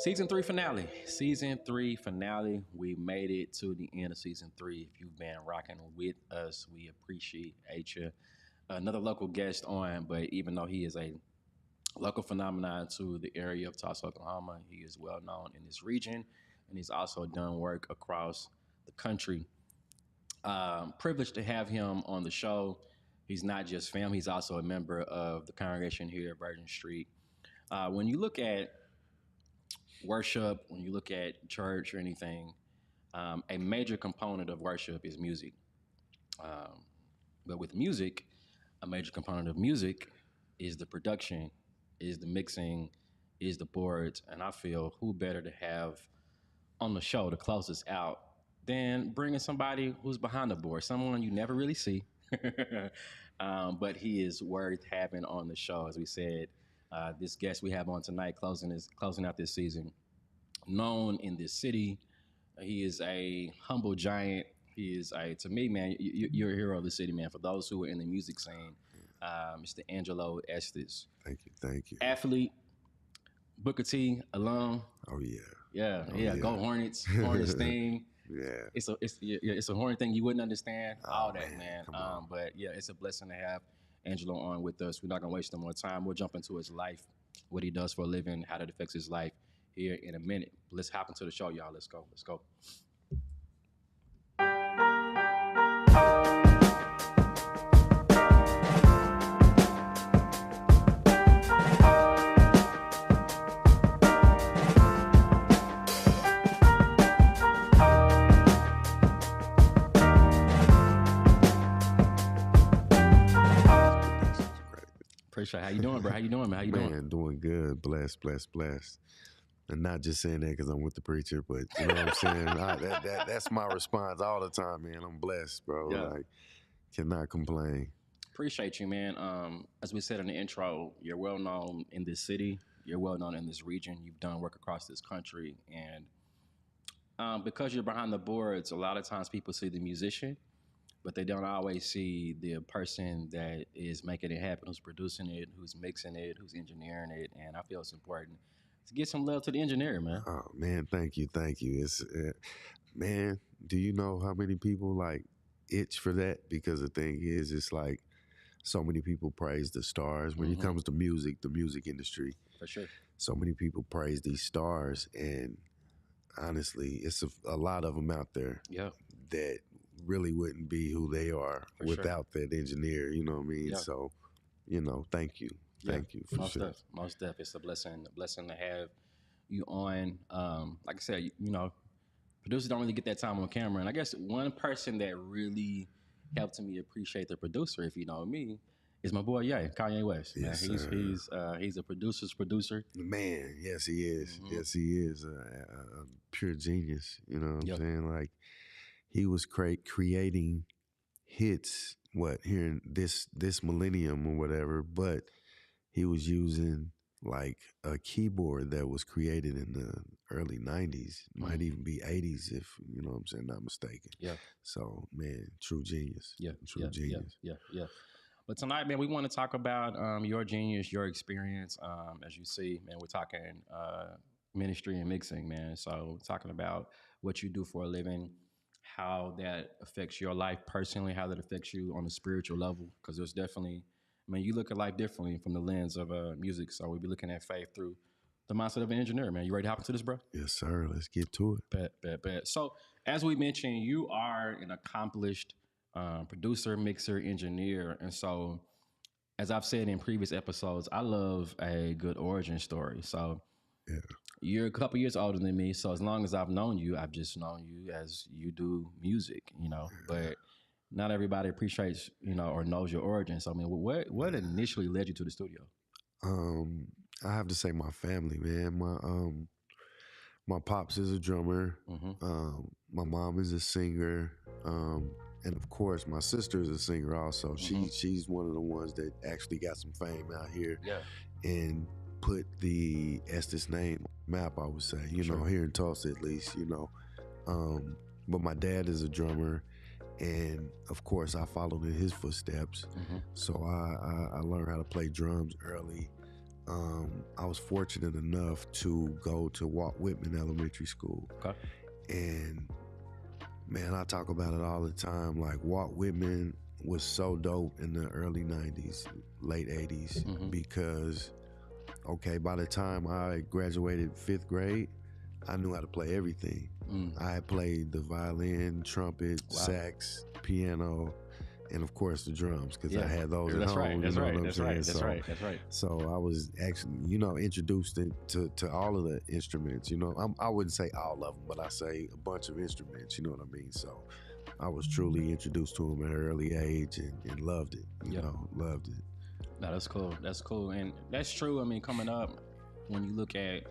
Season three finale. Season three finale. We made it to the end of season three. If you've been rocking with us, we appreciate you. Another local guest on, but even though he is a local phenomenon to the area of Tulsa, Oklahoma, he is well known in this region, and he's also done work across the country. Privileged to have him on the show. He's not just fam; he's also a member of the congregation here at Virgin Street. When you look at worship, when you look at church or anything, a major component of worship is music. Um, but with music, a major component of music is the production, is the mixing, is the boards. And I feel who better to have on the show to close us out than bringing somebody who's behind the board, someone you never really see. But he is worth having on the show. As we said, this guest we have on tonight, closing out this season, known in this city. He is a humble giant. He is a, to me, man, you're a hero of the city, man. For those who are in the music scene, Mr. Angelo Estes. Thank you. Athlete, Booker T alum. Oh yeah. Yeah. Go Hornets, Hornets theme. Yeah. It's a Hornet thing you wouldn't understand. Oh, all that, man, man. come on. But yeah, it's a blessing to have Angelo on with us. We're not gonna waste no more time. We'll jump into his life, what he does for a living, how that affects his life here in a minute. Let's hop into the show, y'all. Let's go. Appreciate it. How you doing, bro? How you doing, man? How you doing? Man, doing good. Blessed. And not just saying that because I'm with the preacher, but you know what I'm saying? That's my response all the time, man. I'm blessed, bro. Yeah. Like, cannot complain. Appreciate you, man. As we said in the intro, you're well known in this city. You're well known in this region. You've done work across this country. And because you're behind the boards, a lot of times people see the musician, but they don't always see the person that is making it happen, who's producing it, who's mixing it, who's engineering it. And I feel it's important to give some love to the engineer, man. Oh, man, thank you. It's, man, do you know how many people, like, itch for that? Because the thing is, it's like so many people praise the stars. When it comes to music, the music industry. For sure. So many people praise these stars. And honestly, it's a lot of them out there that really wouldn't be who they are without that engineer, you know what I mean? Yeah. So, you know, thank you. Thank you for sure. Most def. It's a blessing to have you on. Like I said, you know, producers don't really get that time on camera. And I guess one person that really helped me appreciate the producer, if you know me, is my boy Kanye West. Yes, He's a producer's producer. Man, yes he is. Yes he is. A pure genius. You know what I'm saying? Like, he was creating hits, here in this millennium or whatever, but he was using like a keyboard that was created in the early 90s, might even be 80s if, you know what I'm saying, not mistaken. Yeah. So, man, true genius. True genius. Yeah. But tonight, man, we want to talk about your genius, your experience. As you see, man, we're talking ministry and mixing, man. So we're talking about what you do for a living, how that affects your life personally, how that affects you on a spiritual level. Because there's definitely, I mean, you look at life differently from the lens of music. So we'll be looking at faith through the mindset of an engineer, man. You ready to hop into this, bro? Yes, sir. Let's get to it. Bet. So as we mentioned, you are an accomplished producer, mixer, engineer. And so, as I've said in previous episodes, I love a good origin story. So you're a couple years older than me. So as long as I've known you, I've just known you as you do music, you know. But not everybody appreciates, you know, or knows your origin. So, I mean, what initially led you to the studio? I have to say my family, man. My pops is a drummer. My mom is a singer. And of course, my sister is a singer also. She's one of the ones that actually got some fame out here and put the Estes name map, I would say, you know, here in Tulsa at least, you know. But my dad is a drummer, and of course I followed in his footsteps. So I learned how to play drums early. I was fortunate enough to go to Walt Whitman Elementary School. Okay. And man, I talk about it all the time. Like Walt Whitman was so dope in the early 90s, late 80s, because, okay, by the time I graduated 5th grade, I knew how to play everything. I had played the violin, trumpet, sax, piano, and of course the drums, because I had those at home. That's right. So I was actually, introduced to all of the instruments. I wouldn't say all of them, but I say a bunch of instruments. You know what I mean? So I was truly introduced to them at an early age and loved it. Loved it. No, that's cool. That's cool, and that's true. I mean, coming up, when you look at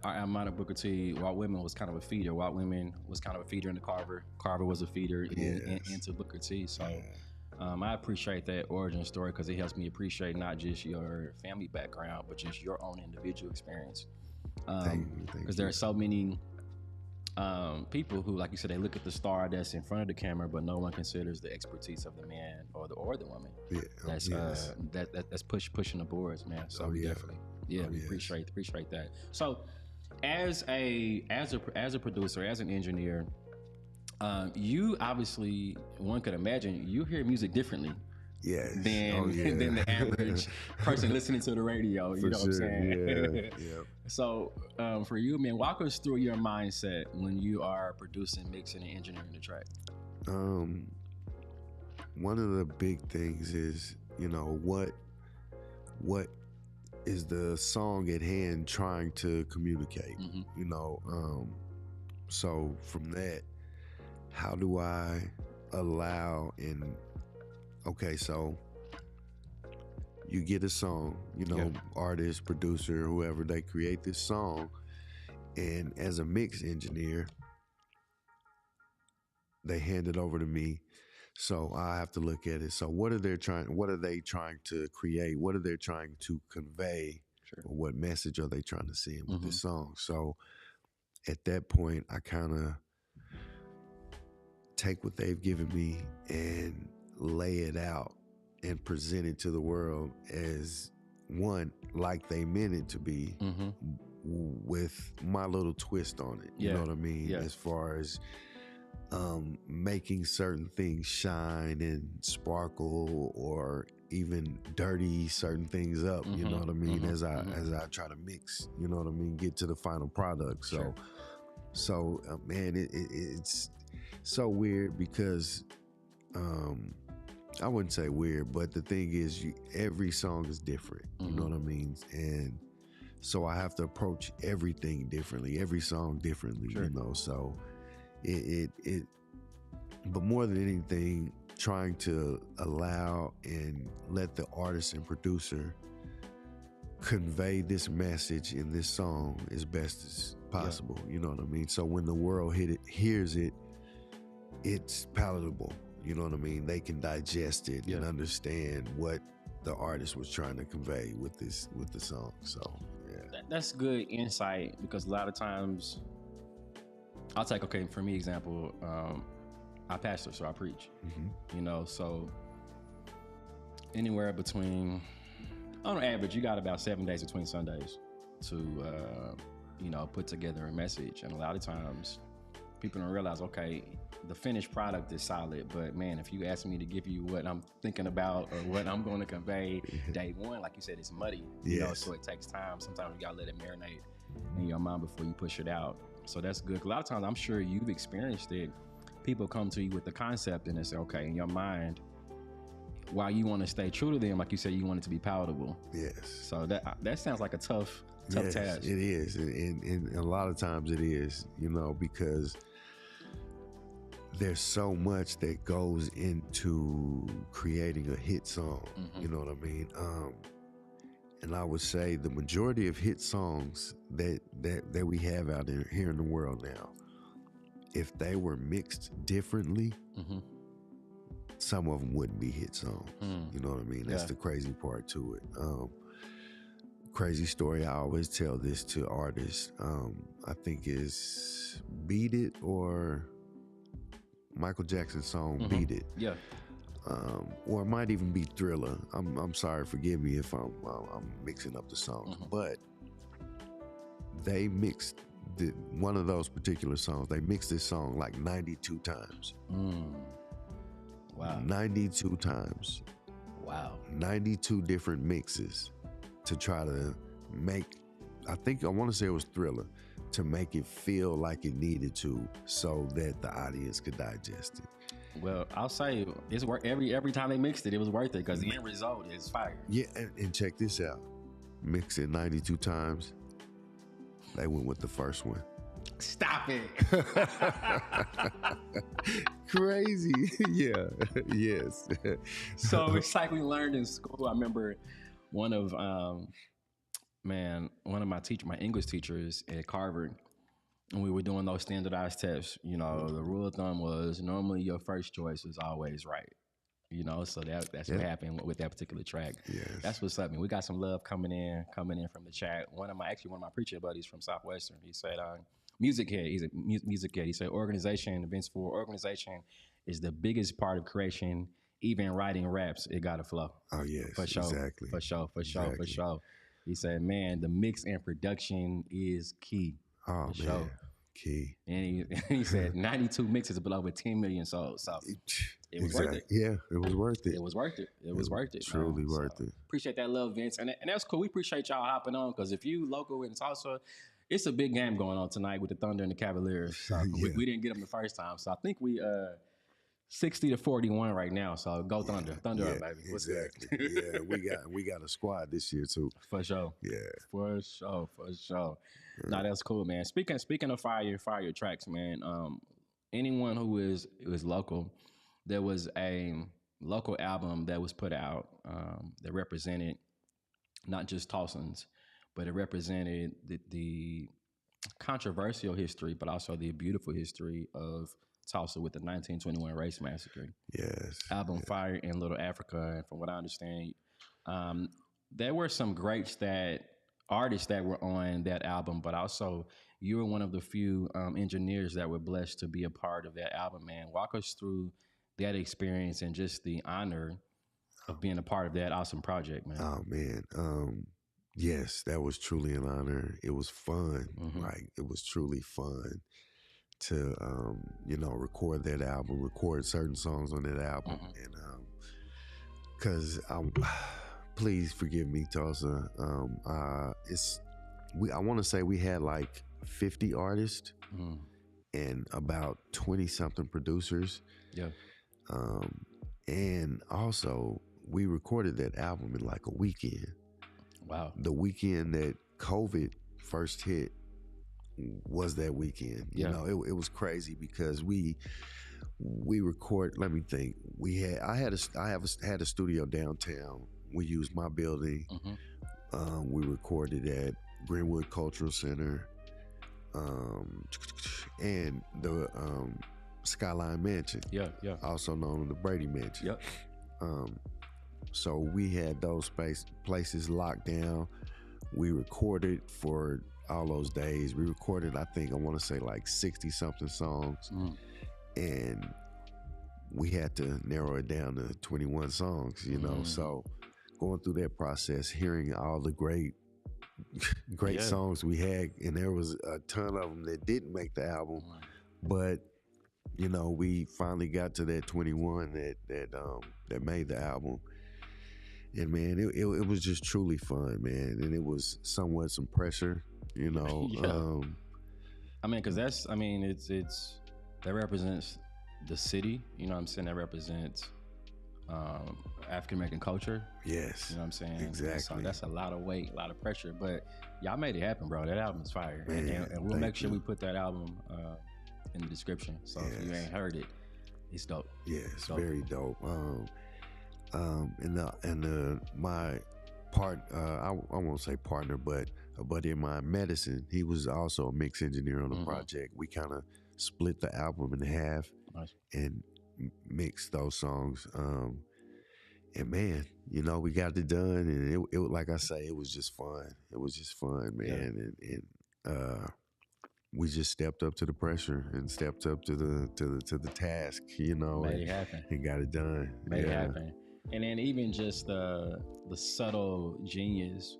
Almada Booker T, Walt Whitman was kind of a feeder. Walt Whitman was kind of a feeder into Carver. Carver was a feeder into Booker T. So I appreciate that origin story because it helps me appreciate not just your family background, but just your own individual experience. Because there are so many people who, like you said, they look at the star that's in front of the camera, but no one considers the expertise of the man or the woman. That's pushing the boards, man. So we definitely, we appreciate that. So, as a producer, as an engineer, you obviously, one could imagine, you hear music differently. Than the average person listening to the radio. You know what I'm saying? So for you, man, walk us through your mindset when you are producing, mixing, and engineering the track. One of the big things is, what is the song at hand trying to communicate? So from that, how do I allow okay, so you get a song, artist, producer, whoever, they create this song, and as a mix engineer, they hand it over to me. So I have to look at it. So what are they trying to create? What are they trying to convey? Or what message are they trying to send with this song? So at that point, I kind of take what they've given me and lay it out and present it to the world as one, like they meant it to be, with my little twist on it. You know what I mean? As far as making certain things shine and sparkle, or even dirty certain things up. You know what I mean? As I try to mix, you know what I mean, get to the final product. So man, it's so weird because I wouldn't say weird, but the thing is, every song is different. You know what I mean? And so I have to approach everything differently, every song differently. So but more than anything, trying to allow and let the artist and producer convey this message in this song as best as possible. You know what I mean? So when the world hears it, it's palatable. You know what I mean? They can digest it and understand what the artist was trying to convey with the song. So that's good insight, because a lot of times I'll take, for me example, I pastor, so I preach. So anywhere between, on average, you got about 7 days between Sundays to put together a message. And a lot of times people don't realize, the finished product is solid, but man, if you ask me to give you what I'm thinking about or what I'm going to convey day one, like you said, it's muddy, so it takes time. Sometimes you gotta let it marinate in your mind before you push it out. So that's good. A lot of times, I'm sure you've experienced it. People come to you with the concept and they say, in your mind, while you want to stay true to them, like you said, you want it to be palatable. So that sounds like a tough task. It is, and a lot of times it is, because there's so much that goes into creating a hit song. You know what I mean? And I would say the majority of hit songs that we have out here in the world now, if they were mixed differently, some of them wouldn't be hit songs. You know what I mean? That's the crazy part to it. Crazy story, I always tell this to artists. I think is Beat It, or Michael Jackson's song Beat It. or it might even be Thriller. I'm sorry, forgive me if I'm mixing up the songs, but they mixed one of those particular songs. They mixed this song like 92 times. Wow. 92 times. Wow. 92 different mixes to try to make, I want to say it was Thriller, to make it feel like it needed to so that the audience could digest it. Well, I'll say it's worth every time they mixed it, it was worth it because the end result is fire. Yeah, and check this out. Mix it 92 times. They went with the first one. Stop it. Crazy. Yeah. Yes. So it's like we learned in school. I remember one of my English teachers at Harvard, and we were doing those standardized tests. You know, the rule of thumb was normally your first choice is always right. You know, so that's what happened with that particular track. Yes. That's what's up. We got some love coming in from the chat. One of my preacher buddies from Southwestern, he said, music head. He's a music head. He said, Vince Ford, organization is the biggest part of creation. Even writing raps, it got to flow. Oh yes, for sure, exactly. For sure. He said, man, the mix and production is key. Oh for man. Sure. Key. And he said 92 mixes, but over 10 million sold. So it was worth it. Yeah, it was worth it. It was worth it. It was worth it. Truly worth it. Appreciate that love, Vince. And that's cool. We appreciate y'all hopping on because if you local in Tulsa, it's a big game going on tonight with the Thunder and the Cavaliers. So we didn't get them the first time. So I think we 60-41 right now. So go Thunder. Thunder up, baby. What's exactly. Yeah, we got a squad this year too. For sure. Yeah. For sure. Yeah. No, that's cool, man. Speaking of fire tracks, man. Anyone who is local, there was a local album that was put out that represented not just Tulsans, but it represented the controversial history, but also the beautiful history of Tulsa with the 1921 race massacre. Yes. Album Fire in Little Africa. And from what I understand, there were some greats artists that were on that album, but also you were one of the few engineers that were blessed to be a part of that album, man. Walk us through that experience and just the honor of being a part of that awesome project, man. Oh man. Yes, that was truly an honor. It was fun. Like it was truly fun to record that album, record certain songs on that album. And because please forgive me, Tulsa. I want to say we had like 50 artists and about 20 something producers. Yeah. And also we recorded that album in like a weekend. Wow. The weekend that COVID first hit was that weekend. You know, it was crazy because we record. Let me think. I had a studio downtown. We used my building. We recorded at Greenwood Cultural Center, and the Skyline Mansion. Yeah. Also known as the Brady Mansion. Yep. So we had those places locked down. We recorded for all those days. We recorded, I want to say like 60 something songs. And we had to narrow it down to 21 songs, you know? So going through that process, hearing all the great songs we had, and there was a ton of them that didn't make the album, but you know, we finally got to that 21 that made the album. And man, it was just truly fun, man. And it was somewhat some pressure, you know. Because it's that represents the city, you know what I'm saying? That represents African American culture. Yes. You know what I'm saying? Exactly. So that's a lot of weight, a lot of pressure. But y'all made it happen, bro. That album's fire. Man, and we'll make sure we put that album in the description. So if you ain't heard it, it's dope. Yeah, it's very dope. My part, I won't say partner, but a buddy of mine, Medicine, he was also a mix engineer on the project. We kind of split the album in half and mixed those songs. And man, you know, we got it done, and it like I say, it was just fun. It was just fun, man. And we just stepped up to the pressure and stepped up to the task, Made it happen. and got it done. Made it happen. And then even just the subtle genius,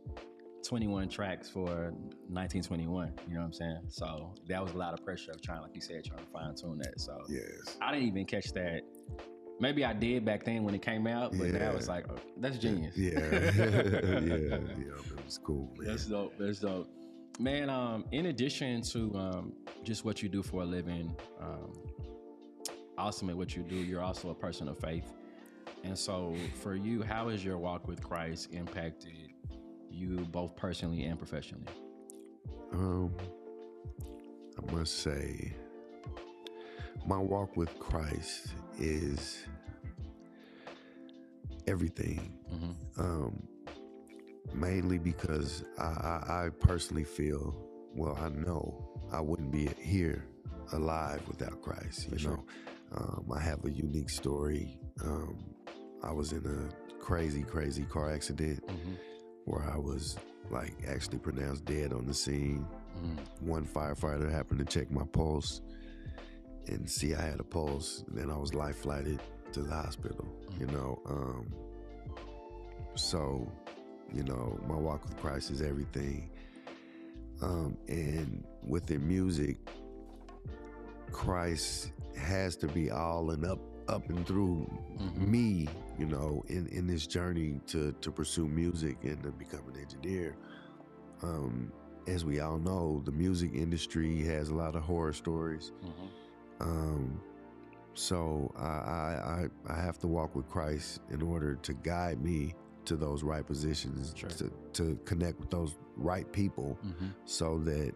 21 tracks for 1921. You know what I'm saying? So that was a lot of pressure of trying, like you said, trying to fine tune that. So yes, I didn't even catch that. Maybe I did back then when it came out, but now it's like, oh, that's genius. Yeah, it was cool, man. That's dope. That's dope. Man, in addition to just what you do for a living, awesome at what you do, you're also a person of faith. And so for you, how has your walk with Christ impacted you both personally and professionally? I must say, my walk with Christ is everything. Mainly because I personally feel, well, I know I wouldn't be here alive without Christ. You know, I have a unique story. I was in a crazy car accident where I was like actually pronounced dead on the scene. One firefighter happened to check my pulse and see I had a pulse. And then I was life flighted to the hospital, So, my walk with Christ is everything. And within music, Christ has to be all and up and through me, in this journey to pursue music and to become an engineer. As we all know, the music industry has a lot of horror stories. So I have to walk with Christ in order to guide me to those right positions, to connect with those right people, so that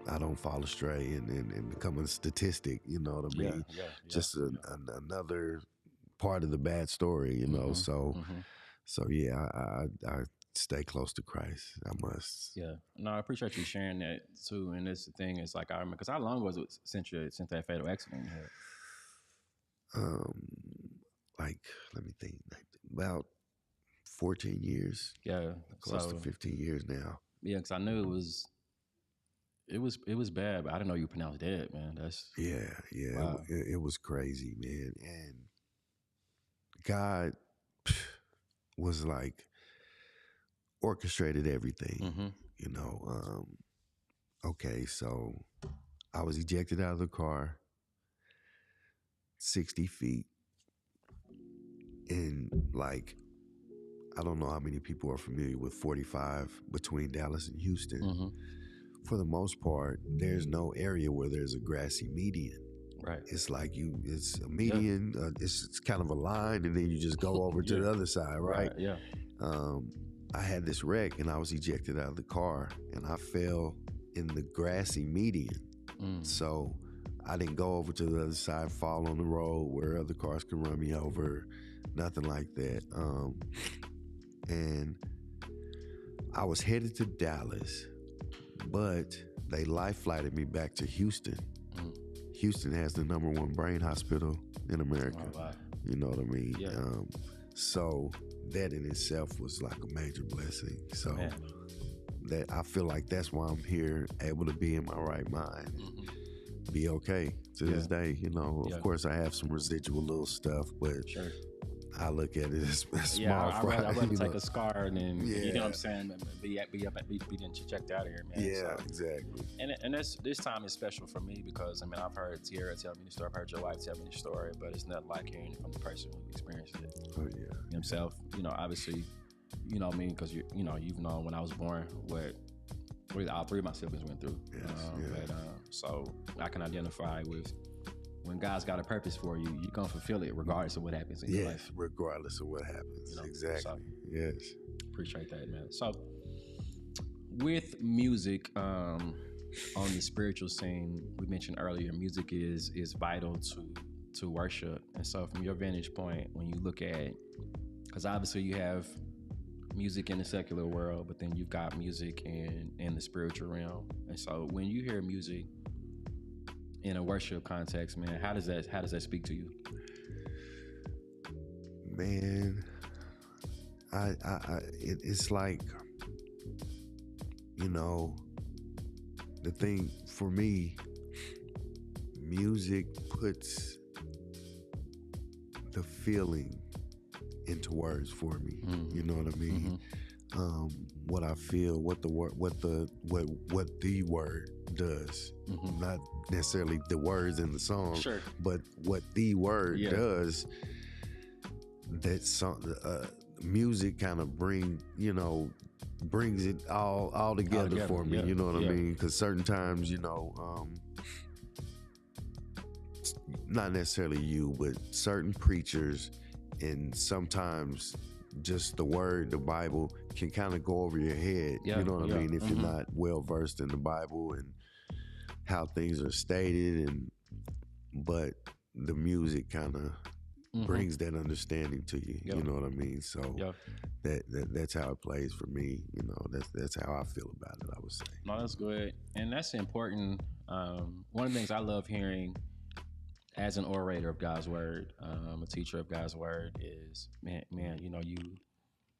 I don't fall astray and become a statistic, you know what I mean? Just another part of the bad story, So yeah, I stay close to Christ. I must. Yeah. No, I appreciate you sharing that too. And that's the thing, it's like, I remember, because how long was it since that fatal accident you had? Like, let me think, about 14 years. Yeah. Close to 15 years now. Yeah, because I knew it was bad, but I didn't know you pronounced dead, man. That's wow. It was crazy, man. And God was like orchestrated everything, Okay, so I was ejected out of the car 60 feet, and like, I don't know how many people are familiar with 45 between Dallas and Houston. For the most part, there's no area where there's a grassy median. Right. It's like it's a median, it's kind of a line, and then you just go over to the other side, right? Yeah. I had this wreck, and I was ejected out of the car, and I fell in the grassy median. So I didn't go over to the other side, fall on the road where other cars can run me over, nothing like that. And I was headed to Dallas, but they life flighted me back to Houston. Houston has the #1 brain hospital in America. Oh, wow. You know what I mean? Yeah. So that in itself was like a major blessing. So that I feel like that's why I'm here, able to be in my right mind, be okay to this day. Of course I have some residual little stuff, but I look at it as small fry. I'd rather take a scar and then, you know what I'm saying, be checked out of here, man. Yeah, so, exactly. And this time is special for me because, I've heard Tierra tell me the story, I've heard your wife tell me the story, but it's not like hearing it from the person who experienced it. Oh, yeah. Himself, obviously, you know me, because you've known when I was born what all three of my siblings went through. So I can identify with, when God's got a purpose for you, you're going to fulfill it regardless of what happens in your life. Regardless of what happens. Exactly. So, yes. Appreciate that, man. So with music, on the spiritual scene, we mentioned earlier, music is vital to worship. And so from your vantage point, when you look at, because obviously you have music in the secular world, but then you've got music in the spiritual realm. And so when you hear music in a worship context, man, how does that speak to you? Man, it's like, the thing for me, music puts the feeling into words for me. You know what I mean? What I feel, what the word does, not necessarily the words in the song, Sure. but what the word does. That song, music kind of brings it all together for me. You know what I mean? Because certain times, not necessarily you, but certain preachers, and sometimes just the word, the Bible, can kind of go over your head. You know what I mean? If you're not well versed in the Bible and how things are stated, but the music kind of brings that understanding to you. You know what I mean? So that's how it plays for me. That's how I feel about it, I would say. No, that's good. And that's important. One of the things I love hearing as an orator of God's word, a teacher of God's word, is man,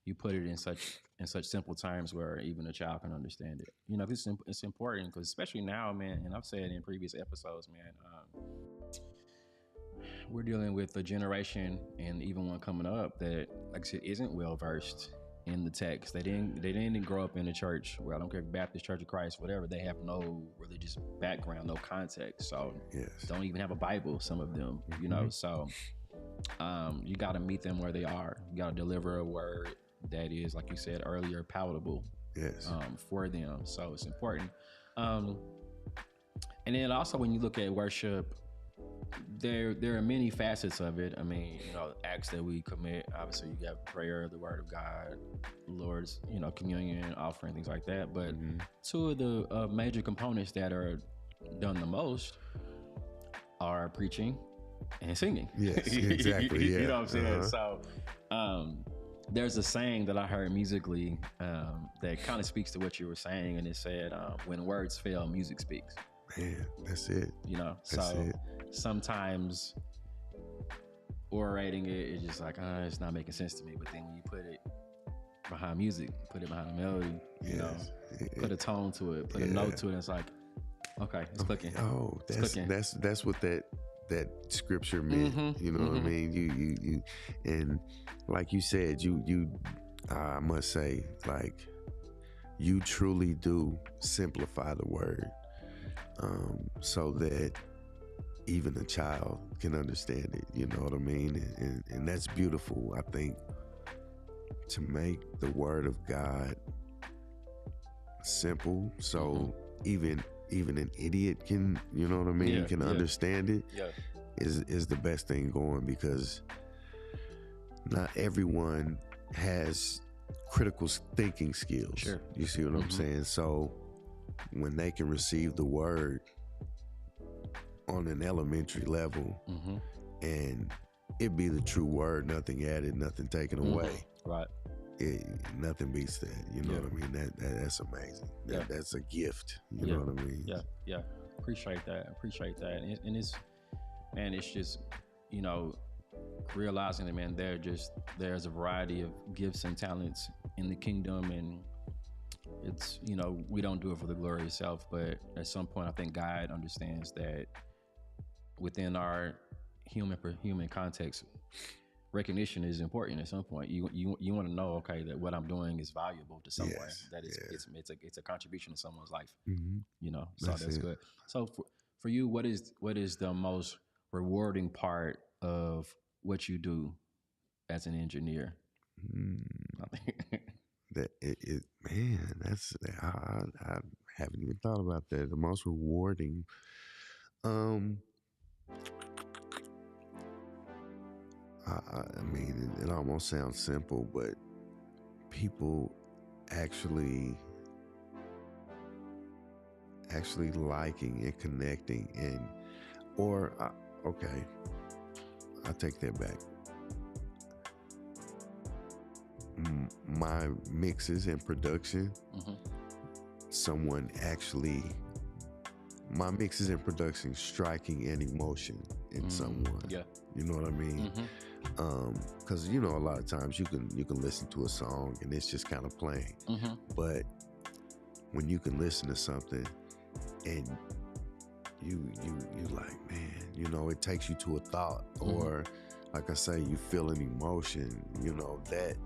you put it in such simple terms where even a child can understand it. It's important because especially now, man, and I've said in previous episodes, man, we're dealing with a generation and even one coming up that, like I said, isn't well versed in the text. They didn't grow up in a church where, I don't care, Baptist, Church of Christ, whatever. They have no religious background, no context. So don't even have a Bible, some of them, So you got to meet them where they are. You got to deliver a word that is, like you said earlier, palatable for them. So it's important. And then also when you look at worship, there are many facets of it. I mean, acts that we commit. Obviously, you got prayer, the Word of God, Lord's, communion, offering, things like that. But two of the major components that are done the most are preaching and singing. Yes, exactly. You know what I'm saying? So, there's a saying that I heard musically that kind of speaks to what you were saying, and it said, "When words fail, music speaks." Man, that's it. Sometimes orating it is just like, it's not making sense to me. But then when you put it behind music, put it behind a melody, put a tone to it, put a note to it, and it's like, okay, it's clicking. Oh, that's what that scripture meant. You know what I mean? You and like you said, you I must say, like, you truly do simplify the word. So that even a child can understand it, you know what I mean? And that's beautiful, I think, to make the word of God simple, so even an idiot can, you know what I mean, can understand it, is the best thing going, because not everyone has critical thinking skills. Sure. You see what I'm saying? So when they can receive the word on an elementary level and it be the true word, nothing added, nothing taken away, right? Nothing beats that. You know what I mean? That's amazing. That's a gift. You know what I mean? Yeah. Appreciate that. And it's just, realizing that, man, there's a variety of gifts and talents in the kingdom, and it's, we don't do it for the glory itself, but at some point I think God understands that within our human context, recognition is important. At some point you want to know, okay, that what I'm doing is valuable to someone, that it's a contribution to someone's life. So that's good. So for you, what is the most rewarding part of what you do as an engineer? That man, that's I haven't even thought about that. The most rewarding, I mean, it almost sounds simple, but people actually liking and connecting, okay, I take that back. My mixes and production, my mixes and production striking an emotion in someone. You know what I mean? Because a lot of times you can listen to a song and it's just kind of playing, but when you can listen to something and you like, man, you know, it takes you to a thought, or like I say, you feel an emotion, you know, that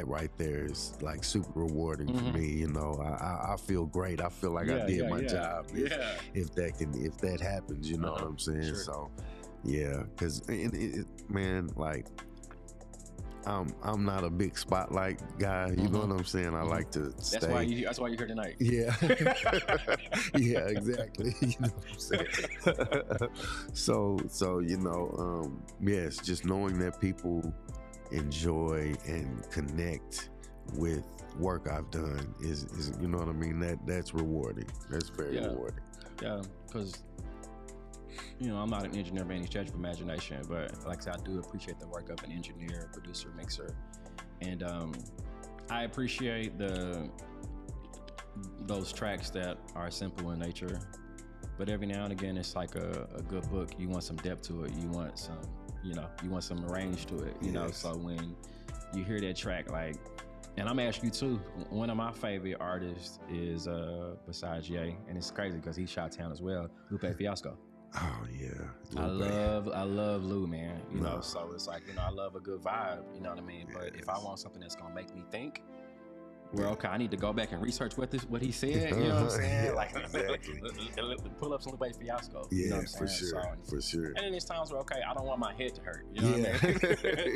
right there is like super rewarding for me. You know, I feel great. I feel like I did my job. If that happens, you know what I'm saying? Sure. So yeah, because man, like I'm not a big spotlight guy. You know what I'm saying? I like to stay. That's why you're here tonight. Yeah. Yeah, exactly. You know what I'm saying? So you know, yes, just knowing that people enjoy and connect with work I've done is you know what I mean? That's rewarding. That's very rewarding. Yeah, because you know, I'm not an engineer by any stretch of imagination, but like I said, I do appreciate the work of an engineer, producer, mixer, and I appreciate those tracks that are simple in nature, but every now and again, it's like a good book. You want some depth to it. You want some range to it. You know, so when you hear that track, like, and I'm asking you too, one of my favorite artists is besides Ye, and it's crazy because he's Chi-Town as well, Lupe Fiasco. Oh yeah, I love Lou, man. You know, so it's like, you know, I love a good vibe. You know what I mean? Yes. But if I want something that's gonna make me think, well, okay, I need to go back and research what he said. You know what I'm saying? Yeah, like, exactly. Pull up some Lupe Fiasco. Yeah, you know what I'm saying? For sure. And then there's times where, okay, I don't want my head to hurt. You know what I mean?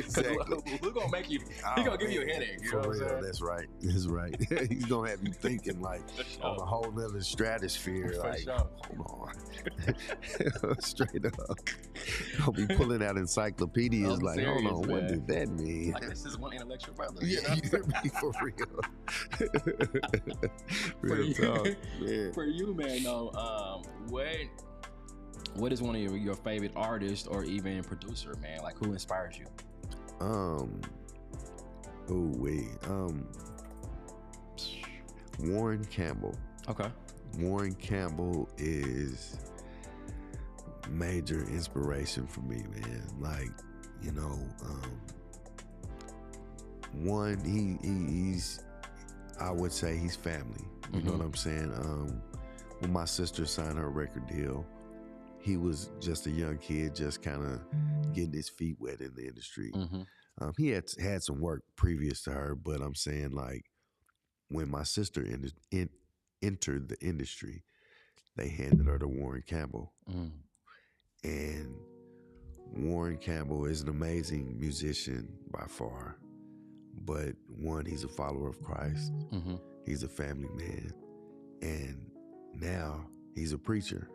Exactly. We're gonna make you. He's gonna give you a headache. You know what I'm saying? That's right. That's right. He's gonna have you thinking like on a whole nother stratosphere. For like, sure. Hold on. Straight up. I'll be pulling out encyclopedias like, serious, hold on, man. what did that mean? Like, this is one intellectual brother. Yeah, you know? For real. Real talk. Yeah. For you, man, though, what is one of your favorite artists or even producer, man? Like, who inspires you? Warren Campbell. Okay. Warren Campbell is major inspiration for me, man. Like, you know, one, he's I would say he's family. You know what I'm saying? When my sister signed her record deal, he was just a young kid, just kind of getting his feet wet in the industry. He had some work previous to her, but I'm saying, like, when my sister entered the industry, they handed her to Warren Campbell. And Warren Campbell is an amazing musician by far. But one, he's a follower of Christ. He's a family man. And now he's a preacher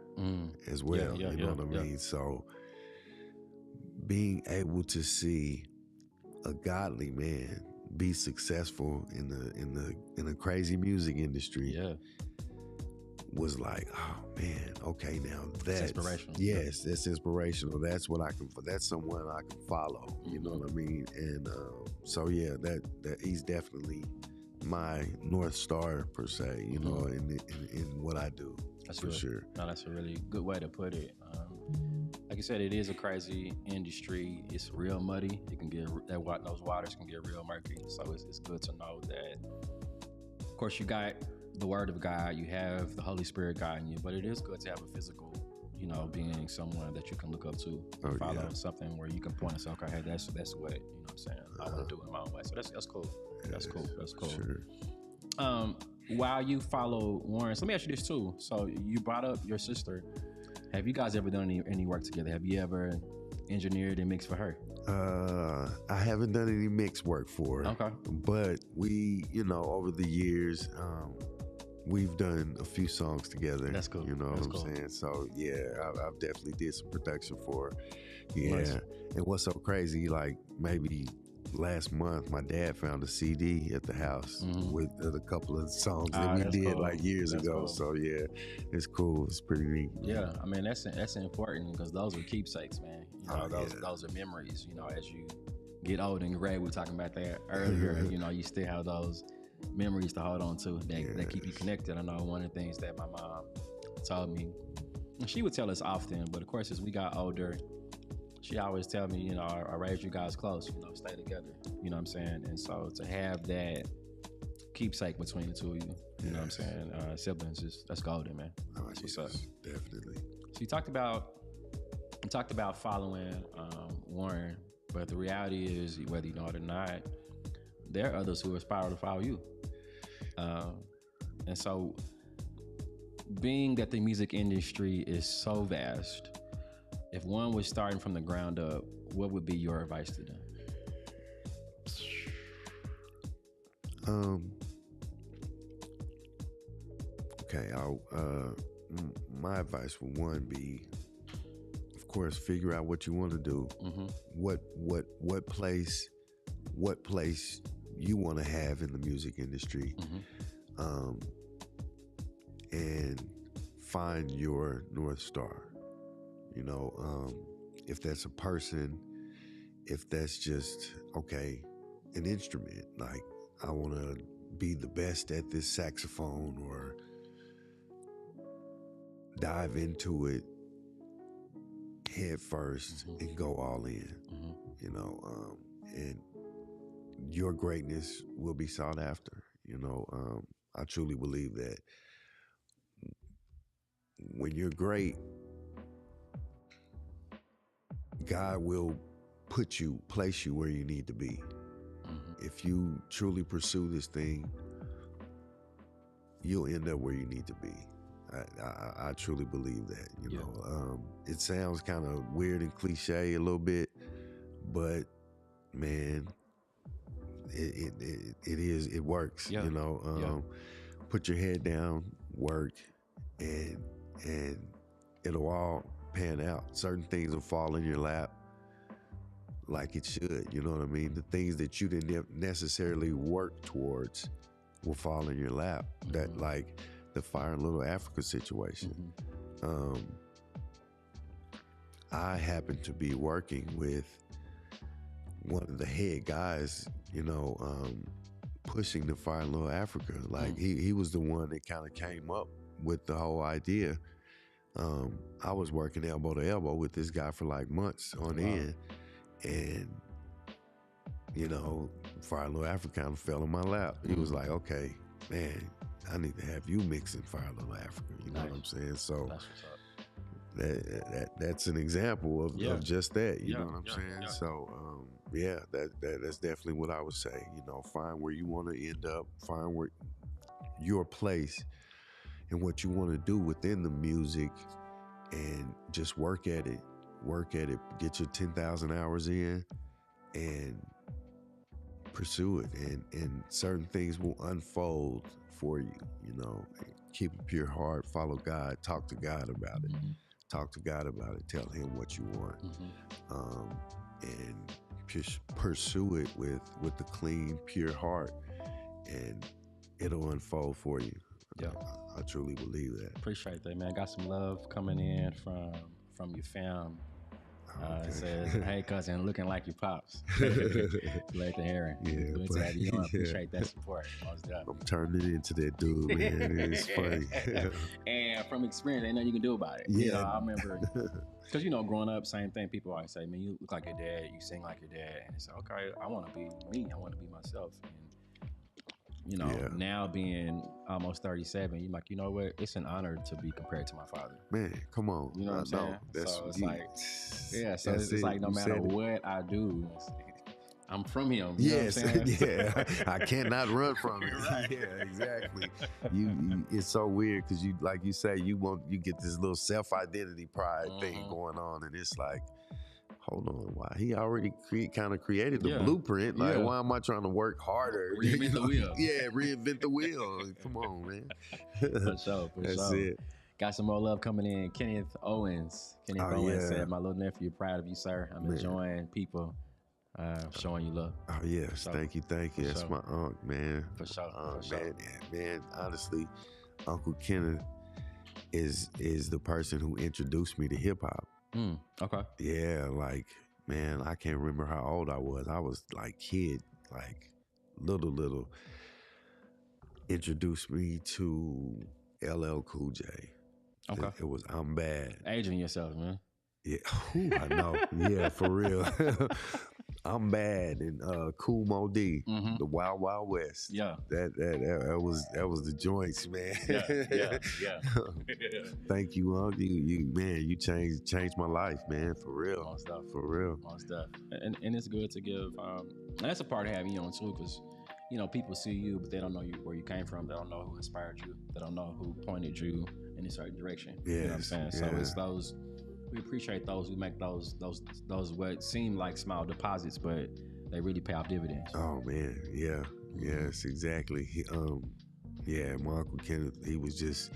as well. You know what I mean? So being able to see a godly man be successful in the crazy music industry was like, oh man, okay, now that's inspirational. Yes, that's inspirational. That's that's someone I can follow. You know what I mean? And so yeah, that he's definitely my North Star per se, you know, in what I do. That's for sure. No, that's a really good way to put it. Like you said, it is a crazy industry. It's real muddy. It can get those waters can get real murky. So it's good to know that. Of course, you got the Word of God. You have the Holy Spirit guiding you, but it is good to have a physical, you know, being someone that you can look up to, follow something where you can point and say, okay, hey, that's the way. You know what I'm saying? I want to do it in my own way. So that's cool. That's cool. That's cool. Sure. While you follow Warren, so let me ask you this too. So you brought up your sister. Have you guys ever done any work together? Have you ever engineered and mixed for her? I haven't done any mix work for her. Okay. But we, you know, over the years, we've done a few songs together. That's cool. You know what I'm saying? So yeah, I've definitely did some production for her. Yeah. Nice. And what's so crazy, like maybe last month, my dad found a CD at the house with a couple of songs that we did like years ago. Cool. So yeah, it's cool. It's pretty neat. Yeah, I mean that's important because those are keepsakes, man. You know, those are memories. You know, as you get older and gray, we were talking about that earlier. You know, you still have those memories to hold on to that keep you connected. I know one of the things that my mom told me, and she would tell us often, but of course as we got older, she always tell me, you know, I raised you guys close, you know, stay together, you know what I'm saying? And so to have that keepsake between the two of you. You know what I'm saying? Siblings, that's golden, man. That's what's up. Definitely. So you talked about following Warren, but the reality is, whether you know it or not, there are others who aspire to follow you. And so, being that the music industry is so vast, if one was starting from the ground up, what would be your advice to them? Okay, my advice would one be, of course, figure out what you want to do. Mm-hmm. What place you want to have in the music industry, mm-hmm. And find your North Star. You know, if that's a person, if that's just an instrument, like I want to be the best at this saxophone, or dive into it head first, mm-hmm. and go all in, mm-hmm. you know, and your greatness will be sought after. You know, I truly believe that when you're great, God will place you where you need to be. Mm-hmm. If you truly pursue this thing, you'll end up where you need to be. I truly believe that, you know. It sounds kind of weird and cliche a little bit, but man, it works, you know. Put your head down, work, and it'll all pan out. Certain things will fall in your lap like it should, you know what I mean? The things that you didn't necessarily work towards will fall in your lap. Mm-hmm. That, like the Fire in Little Africa situation. Mm-hmm. I happened to be working with one of the head guys, you know, pushing the Fire in Little Africa. Like he was the one that kind of came up with the whole idea. I was working elbow to elbow with this guy for like months on end, and you know, Fire in Little Africa kind of fell in my lap. He was like, "Okay, man, I need to have you mixing Fire in Little Africa." You know what I'm saying? So that's an example of just that. You know what I'm saying? Yeah. So that's definitely what I would say. You know, find where you want to end up. Find where your place and what you want to do within the music, and just work at it. Get your 10,000 hours in, and pursue it. And certain things will unfold for you. You know, keep a pure heart. Follow God. Talk to God about it. Mm-hmm. Talk to God about it. Tell Him what you want, and pursue it with the clean, pure heart, and it'll unfold for you. Yeah, I truly believe that. Appreciate that, man. Got some love coming in from your fam. It says, "Hey, cousin, looking like your pops." Like the Heron. Yeah, good to have you on. Appreciate that support. I'm turning into that dude, man. It's funny. And from experience, ain't nothing you can do about it. Yeah, you know, I remember because, you know, growing up, same thing. People always say, "Man, you look like your dad. You sing like your dad." And it's like, okay, I want to be me. I want to be myself. And you know, now being almost 37, you're like, you know what? It's an honor to be compared to my father. Man, come on. You know what I'm saying? So it's like, so it's like no matter what I do, I'm from him. You know what I'm saying? Yeah. I cannot run from it. Right. Yeah, exactly. You it's so weird because you, like you say, you get this little self-identity pride thing going on, and it's like, hold on, why? He already kind of created the blueprint. Like, why am I trying to work harder? Reinvent the wheel. Yeah, reinvent the wheel. Come on, man. For sure. That's it. Got some more love coming in. Kenneth Owens said, "My little nephew, proud of you, sir. I'm enjoying people showing you love." Oh, yes. So, thank you. That's my uncle, man. For sure. Man, honestly, Uncle Kenneth is the person who introduced me to hip-hop. Okay. Yeah, like, man, I can't remember how old I was. I was like kid, like little. Introduced me to LL Cool J. Okay. It was I'm Bad. Aging yourself, man. Yeah, I know. Yeah, for real. I'm Bad and Cool Mo D, Mm-hmm. the Wild Wild West. Yeah. That was the joints, man. Yeah. Thank you, Unc. You changed my life, man, for real. Most stuff. For real. Most stuff. And it's good to give. And that's a part of having you on too, because people see you, but they don't know where you came from. They don't know who inspired you. They don't know who pointed you in a certain direction. Yes, you know what I'm saying? Yeah. So it's those. We appreciate those who make those what seem like small deposits, but they really pay off dividends. Oh man, yeah, yes, exactly. Yeah, my Uncle Kenneth, he was just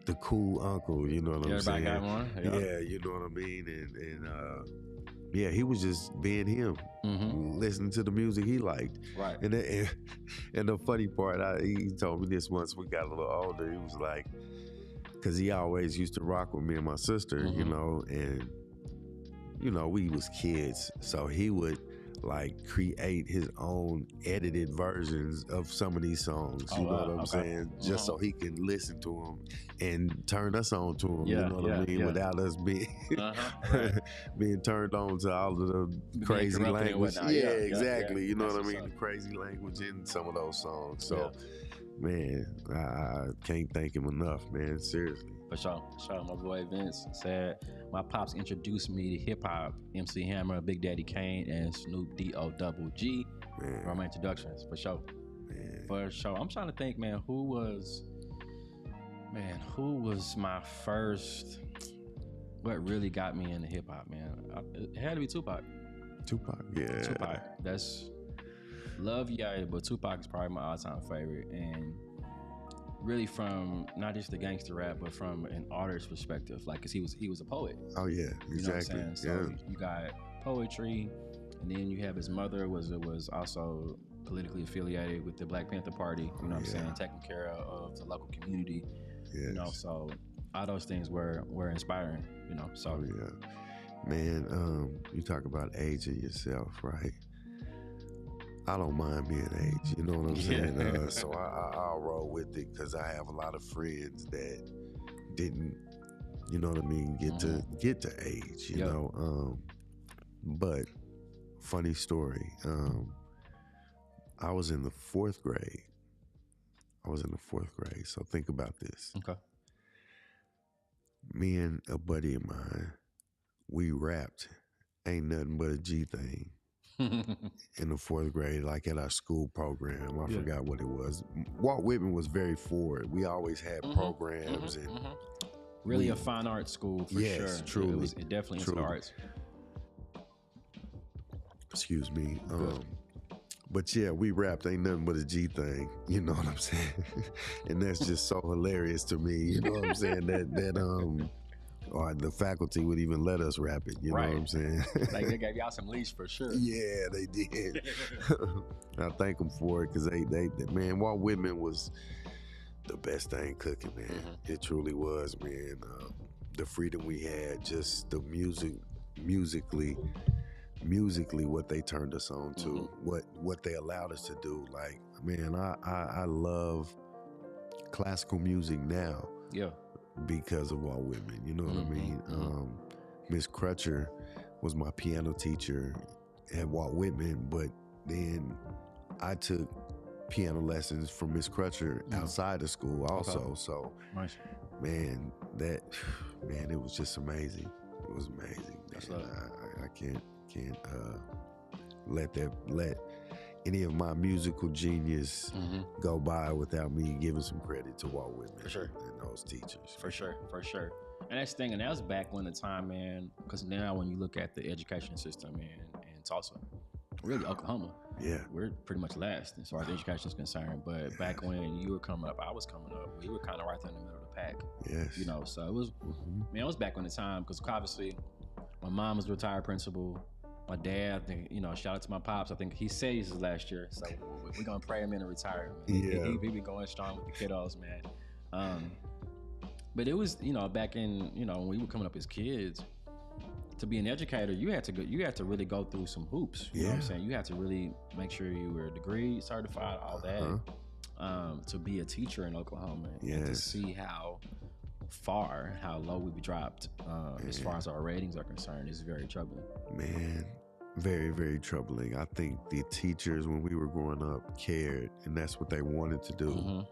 the cool uncle. You know what I'm saying? Everybody got one. Yeah, you know what I mean. And yeah, he was just being him, listening to the music he liked. Right. And the funny part, he told me this once we got a little older. He was like, because he always used to rock with me and my sister, and we was kids, so he would like create his own edited versions of some of these songs. You know what I'm saying? Just so he can listen to them and turn us on to them. You know what I mean? Without us being being turned on to all of the crazy language. Yeah, exactly. You know what I mean? The crazy language in some of those songs. So. Man, I can't thank him enough, man. Seriously. For sure. My boy Vince said, my pops introduced me to hip hop, MC Hammer, Big Daddy Kane, and Snoop D-O-double-G. Were my introductions, for sure. Man. For sure. I'm trying to think, man, who was my first, what really got me into hip hop, man? It had to be Tupac. Tupac, yeah. Tupac. That's love, yeah, but Tupac is probably my all-time favorite, and really from not just the gangster rap, but from an artist's perspective, like, cause he was a poet. Oh yeah, exactly. You know what I'm saying? So you got poetry, and then you have his mother was also politically affiliated with the Black Panther Party. You know what I'm saying? Taking care of the local community. Yes. You know, so all those things were inspiring. You know, so man, you talk about aging yourself, right? I don't mind being aged, you know what I'm saying? So I'll roll with it because I have a lot of friends that didn't, you know what I mean, get to age, you know. But funny story, I was in the fourth grade. So think about this. Okay. Me and a buddy of mine, we rapped Ain't Nothing But a G Thing. In the fourth grade, like at our school program. I forgot what it was. Walt Whitman was very forward. We always had programs and really a fine arts school for sure. Truly. It definitely is arts. Excuse me. But yeah, we rapped Ain't Nothing But a G Thing. You know what I'm saying? And that's just so hilarious to me. You know what I'm saying? That or the faculty would even let us rap it, you know what I'm saying? Like they gave y'all some leash for sure. Yeah, they did. I thank them for it because they man, Walt Whitman was the best thing cooking, man. It truly was, man. The freedom we had, just the musically what they turned us on to, what they allowed us to do. Like, man, I love classical music now. Yeah. Because of Walt Whitman, you know what I mean? Miss Crutcher was my piano teacher at Walt Whitman, but then I took piano lessons from Miss Crutcher outside of school also. Okay. So, man, it was just amazing. It was amazing. I can't let any of my musical genius go by without me giving some credit to Walt Whitman and those teachers. For sure. And that's the thing, and that was back when the time, man, because now when you look at the education system in Tulsa, really Oklahoma, we're pretty much last as far as education is concerned. But back when you were coming up, I was coming up, we were kind of right there in the middle of the pack. Yes. You know, so it was, man, it was back when the time, because obviously my mom was a retired principal. My dad, I think, you know, shout out to my pops. I think he said this is last year, so we're gonna pray him into retirement. He be going strong with the kiddos, man. But it was, you know, back in, you know, when we were coming up as kids, to be an educator, you had to really go through some hoops. You know what I'm saying? You had to really make sure you were degree certified, all that, to be a teacher in Oklahoma, and to see how how low we've dropped as far as our ratings are concerned is very troubling. Man, Very, very troubling. I think the teachers, when we were growing up, cared, and that's what they wanted to do.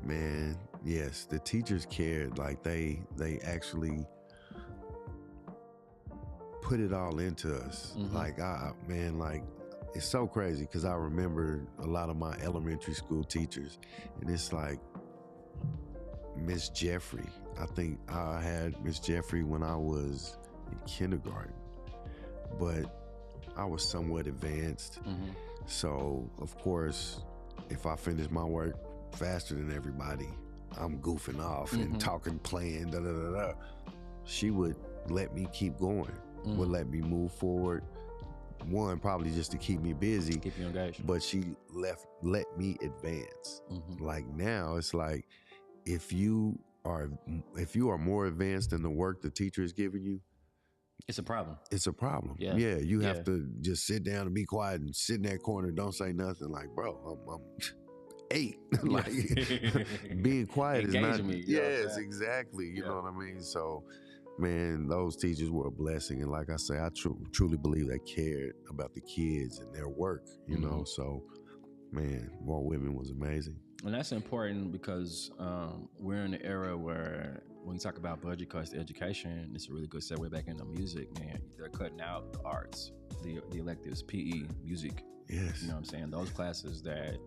Man, yes, the teachers cared. Like they actually put it all into us. Like, man, like, it's so crazy because I remember a lot of my elementary school teachers, and it's like Miss Jeffrey. I think I had Miss Jeffrey when I was in kindergarten, but I was somewhat advanced. So, of course, if I finish my work faster than everybody, I'm goofing off and talking, playing, da da da da. She would let me keep going, would let me move forward. One, probably just to keep me busy, keep you engaged. But she let me advance. Like now, it's like if you are more advanced than the work the teacher is giving you, it's a problem. It's a problem. Yeah, you have to just sit down and be quiet and sit in that corner, don't say nothing. Like, bro, I'm 8. Like being quiet is not me. Yes, exactly. You know what I mean? So, man, those teachers were a blessing, and like I say, I truly believe they cared about the kids and their work. You know, so man, Walt Whitman was amazing. And that's important because we're in an era where when you talk about budget cuts to education, it's a really good segue back into music, man. They're cutting out the arts, the electives, PE, music. Yes. You know what I'm saying? Those classes that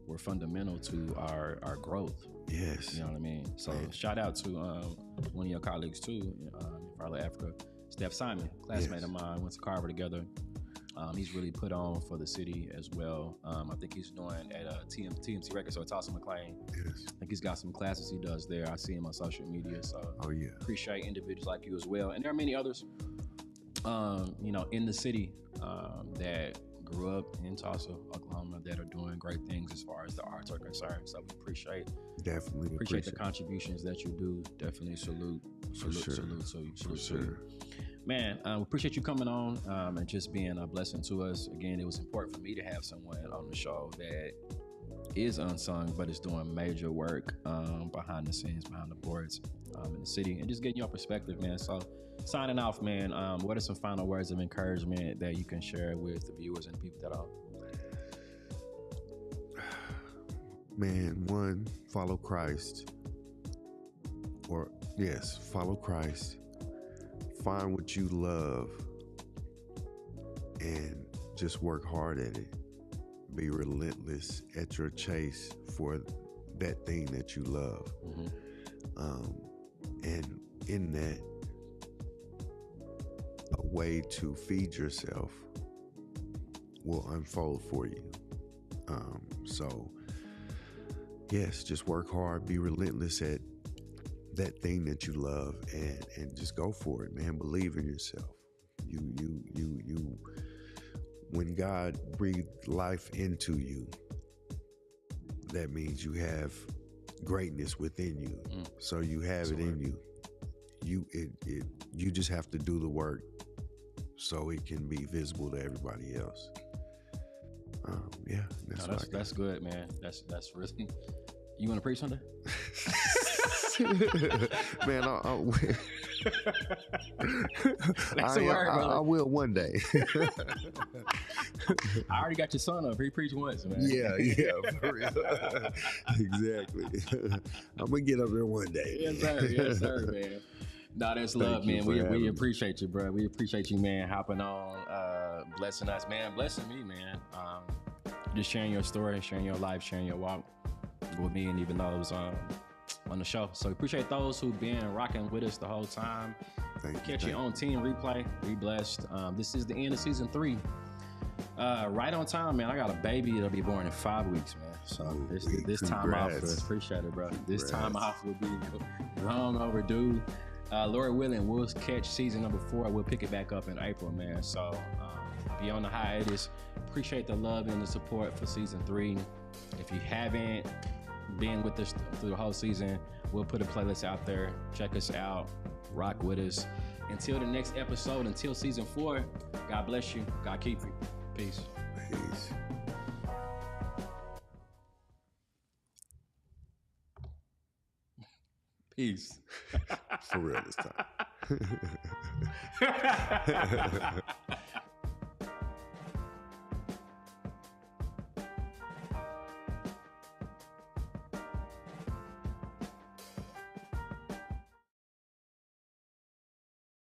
were fundamental to our growth. Yes. You know what I mean? So shout out to one of your colleagues too, from Africa, Steph Simon, classmate of mine, went to Carver together. He's really put on for the city as well. I think he's doing at TMC Records, so Tulsa McLean. Yes. I think he's got some classes he does there. I see him on social media, so appreciate individuals like you as well. And there are many others, in the city that grew up in Tulsa, Oklahoma, that are doing great things as far as the arts are concerned. So we appreciate the contributions that you do. Definitely salute to you. Man, we appreciate you coming on and just being a blessing to us. Again, it was important for me to have someone on the show that is unsung, but is doing major work behind the scenes, behind the boards in the city, and just getting your perspective, man. So signing off, man, what are some final words of encouragement that you can share with the viewers and the people that are? Man, one, follow Christ. Follow Christ. Find what you love and just work hard at it. Be relentless at your chase for that thing that you love. And in that, a way to feed yourself will unfold for you. So, yes, just work hard, be relentless at that thing that you love, and just go for it, man. Believe in yourself. You when God breathed life into you, that means you have greatness within you. So you have it in you. You just have to do the work so it can be visible to everybody else. That's good, man. That's really. You want to preach Sunday? Man, I will one day. I already got your son up. He preached once, man. Yeah, for real. Exactly. I'm gonna get up there one day. Yes, sir, man. No, that's love, man. We appreciate you, bro. We appreciate you, man, hopping on, blessing us, man, blessing me, man. Just sharing your story, sharing your life, sharing your walk with me, and even those on the show. So appreciate those who've been rocking with us the whole time. Catch you on Team Replay. Be blessed. This is the end of season 3. Right on time, man. I got a baby that'll be born in 5 weeks, man. So this time off, appreciate it, bro. This time off will be long overdue. Lord willing, we'll catch season number 4. We'll pick it back up in April, man. So be on the hiatus. Appreciate the love and the support for season 3. If you haven't been with us through the whole season, we'll put a playlist out there. Check us out. Rock with us. Until the next episode, until season 4, God bless you. God keep you. Peace. Peace. For real this time.